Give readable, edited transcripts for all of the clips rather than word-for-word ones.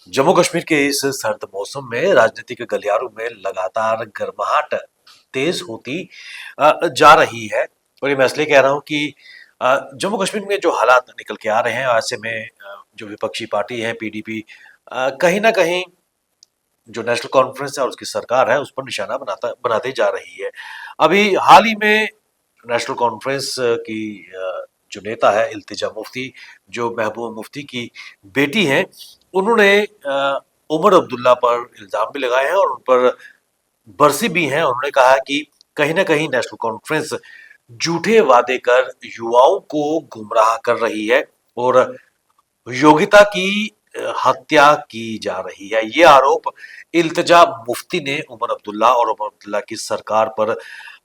जम्मू कश्मीर के इस सर्द मौसम में राजनीतिक गलियारों में लगातार गर्माहट तेज होती जा रही है। और ये मैं इसलिए कह रहा हूँ कि जम्मू कश्मीर में जो हालात निकल के आ रहे हैं, ऐसे में जो विपक्षी पार्टी है पीडीपी, कहीं ना कहीं जो नेशनल कॉन्फ्रेंस है और उसकी सरकार है उस पर निशाना बनाते जा रही है। अभी हाल ही में नेशनल कॉन्फ्रेंस की जो नेता है इल्तिजा मुफ्ती, जो महबूबा मुफ्ती की बेटी हैं, उन्होंने उमर अब्दुल्ला पर इल्जाम भी लगाए हैं और उन पर बरसी भी हैं। उन्होंने कहा कि कहीं ना कहीं नेशनल कॉन्फ्रेंस झूठे वादे कर युवाओं को गुमराह कर रही है और योग्यता की हत्या की जा रही है। ये आरोप इल्तिजा मुफ्ती ने उमर अब्दुल्ला और उमर अब्दुल्ला की सरकार पर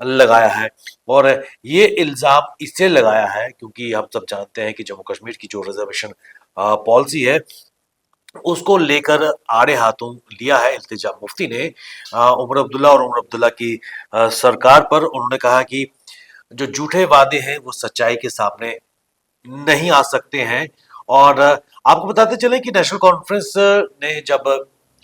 लगाया है। और ये इल्जाम इससे लगाया है क्योंकि हम सब जानते हैं कि जम्मू कश्मीर की जो रिजर्वेशन पॉलिसी है उसको लेकर आड़े हाथों लिया है इल्तिजा मुफ्ती ने उमर अब्दुल्ला और उमर अब्दुल्ला की सरकार पर। उन्होंने कहा कि जो झूठे वादे हैं वो सच्चाई के सामने नहीं आ सकते हैं। और आपको बताते चले कि नेशनल कॉन्फ्रेंस ने जब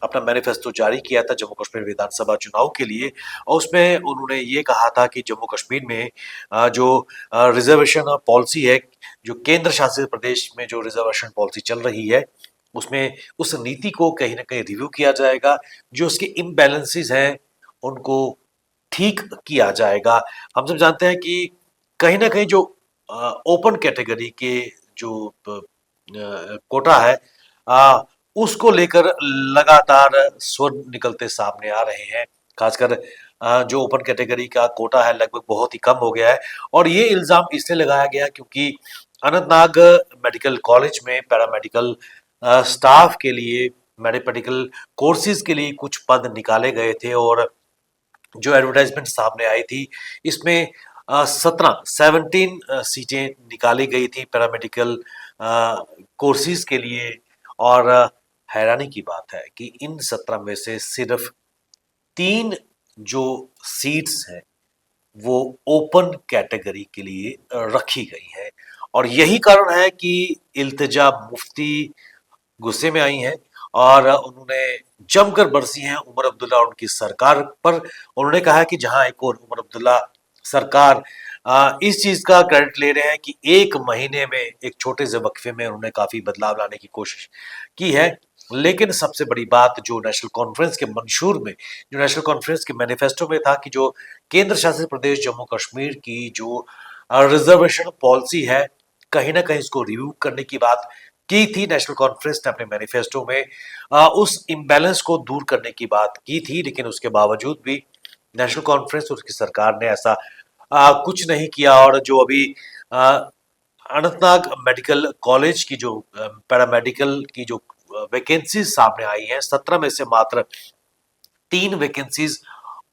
अपना मैनिफेस्टो जारी किया था जम्मू कश्मीर विधानसभा चुनाव के लिए, और उसमें उन्होंने ये कहा था कि जम्मू कश्मीर में जो रिजर्वेशन पॉलिसी है, जो केंद्र शासित प्रदेश में जो रिजर्वेशन पॉलिसी चल रही है, उसमें उस नीति को कहीं ना कहीं रिव्यू किया जाएगा। जो उसके इम्बैलेंसेस हैं उनको ठीक किया जाएगा। हम सब जानते हैं कि कहीं ना कहीं जो ओपन कैटेगरी के जो कोटा है, उसको लेकर लगातार स्वर निकलते सामने आ रहे हैं। खासकर जो ओपन कैटेगरी का कोटा है लगभग बहुत ही कम हो गया है। और ये इल्जाम इसलिए लगाया गया क्योंकि अनंतनाग मेडिकल कॉलेज में पैरामेडिकल स्टाफ के लिए, मेडिकल कोर्सेज के लिए कुछ पद निकाले गए थे और जो एडवर्टाइजमेंट सामने आई थी इसमें 17 सीटें निकाली गई थी पैरामेडिकल कोर्सेज के लिए। और हैरानी की बात है कि इन 17 में से सिर्फ 3 जो सीट्स हैं वो ओपन कैटेगरी के लिए रखी गई है। और यही कारण है कि इल्तिजा मुफ्ती गुस्से में आई हैं और उन्होंने जमकर बरसी हैं उमर अब्दुल्ला और उनकी सरकार पर। उन्होंने कहा कि जहां एक और उमर अब्दुल्ला सरकार इस चीज का क्रेडिट ले रहे हैं कि एक महीने में एक छोटे से वक्फे में उन्होंने काफी बदलाव लाने की कोशिश की है, लेकिन सबसे बड़ी बात जो नेशनल कॉन्फ्रेंस के मंशूर में, जो नेशनल कॉन्फ्रेंस के मैनिफेस्टो में था कि जो केंद्र शासित प्रदेश जम्मू कश्मीर की जो रिजर्वेशन पॉलिसी है, कहीं ना कहीं इसको रिव्यू करने की बात की थी। नेशनल कॉन्फ्रेंस ने अपने मैनिफेस्टो में उस इम्बैलेंस को दूर करने की बात की थी, लेकिन उसके बावजूद भी नेशनल कॉन्फ्रेंस और उसकी सरकार ने ऐसा कुछ नहीं किया। और जो अभी अनंतनाग मेडिकल कॉलेज की जो पैरामेडिकल की जो वैकेंसीज सामने आई हैं, 17 में से मात्र 3 वैकेंसीज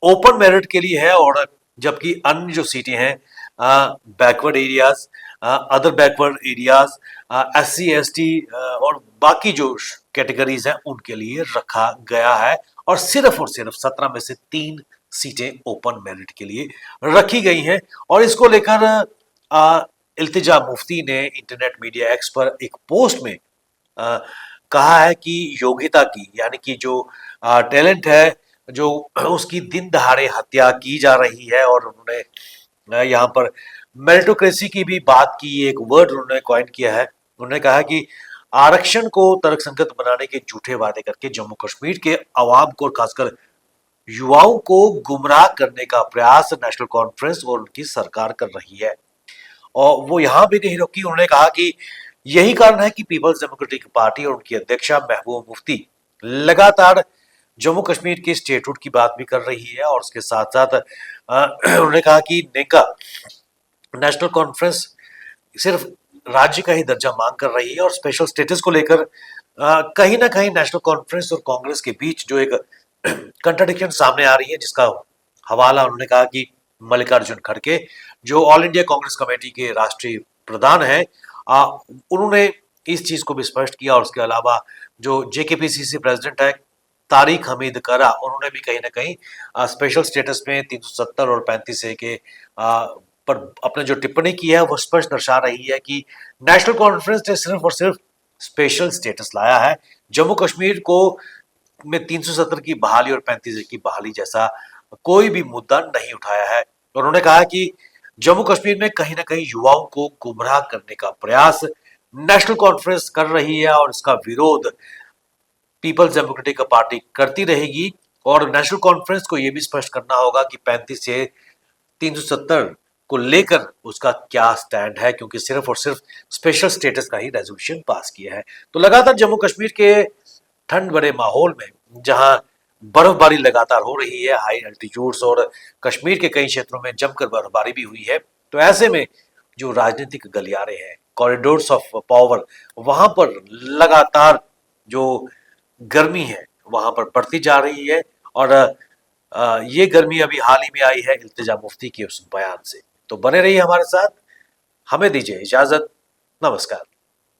ओपन मेरिट के लिए है। और जबकि अन्य जो सीटें हैं backward areas, other backward areas, SC ST और बाकी जो कैटेगरीज हैं उनके लिए रखा गया है। और सिर्फ 17 में से 3 सीटें ओपन मेरिट के लिए रखी गई हैं। और इसको लेकर इल्तिजा मुफ्ती ने इंटरनेट मीडिया एक्स पर एक पोस्ट में अ, कहा है कि योग्यता की, यानी कि जो टैलेंट है, जो उसकी दिन दहाड़े हत्या की जा रही है। और उन्होंने यहाँ पर मेरिटोक्रेसी की भी बात की, एक वर्ड उन्होंने कॉइन किया है। उन्होंने कहा कि आरक्षण को तर्कसंगत बनाने के झूठे वादे करके जम्मू कश्मीर के अवाम को और खासकर युवाओं को गुमराह करने का प्रयास नेशनल कॉन्फ्रेंस और उनकी सरकार कर रही है। और वो यहाँ भी नहीं रुकी, उन्होंने कहा कि यही कारण है कि पीपल्स डेमोक्रेटिक पार्टी और उनकी अध्यक्षा महबूबा मुफ्ती लगातार जम्मू कश्मीर के स्टेटहुड की बात भी कर रही है। और उसके साथ साथ उन्होंने कहा कि नेका नेशनल कॉन्फ्रेंस सिर्फ राज्य का ही दर्जा मांग कर रही है और स्पेशल स्टेटस को लेकर कहीं ना कहीं नेशनल कॉन्फ्रेंस और कांग्रेस के बीच जो एक कंट्राडिक्शन सामने आ रही है, जिसका हवाला उन्होंने कहा कि मल्लिकार्जुन खड़गे जो ऑल इंडिया कांग्रेस कमेटी के राष्ट्रीय प्रधान हैं, उन्होंने इस चीज को भी स्पष्ट किया। और उसके अलावा जो JKPCC प्रेसिडेंट है तारिक हमीद करा, उन्होंने भी कहीं ना कहीं स्पेशल स्टेटस में 370 और 35A के पर अपने जो टिप्पणी की है वो स्पष्ट दर्शा रही है कि नेशनल कॉन्फ्रेंस ने सिर्फ और सिर्फ स्पेशल स्टेटस लाया है, जम्मू कश्मीर को में 370 की बहाली और 35 की बहाली जैसा कोई भी मुद्दा नहीं उठाया है। और उन्होंने कहा कि जम्मू कश्मीर में कहीं ना कहीं युवाओं को गुमराह करने का प्रयास नेशनल कॉन्फ्रेंस कर रही है और इसका विरोध पीपल्स डेमोक्रेटिक पार्टी करती रहेगी। और नेशनल कॉन्फ्रेंस को यह भी स्पष्ट करना होगा कि 35 से 370 को लेकर उसका क्या स्टैंड है, क्योंकि सिर्फ और सिर्फ स्पेशल स्टेटस का ही रेजोल्यूशन पास किया है। तो लगातार जम्मू कश्मीर के ठंड भरे माहौल में, जहां बर्फबारी लगातार हो रही है हाई एल्टीट्यूड्स, और कश्मीर के कई क्षेत्रों में जमकर बर्फबारी भी हुई है, तो ऐसे में जो राजनीतिक गलियारे हैं, कॉरिडोर्स ऑफ पावर, वहां पर लगातार जो गर्मी है वहां पर बढ़ती जा रही है। और ये गर्मी अभी हाल ही में आई है इल्तिजा मुफ्ती के उस बयान से। तो बने रहिए हमारे साथ, हमें दीजिए इजाजत, नमस्कार।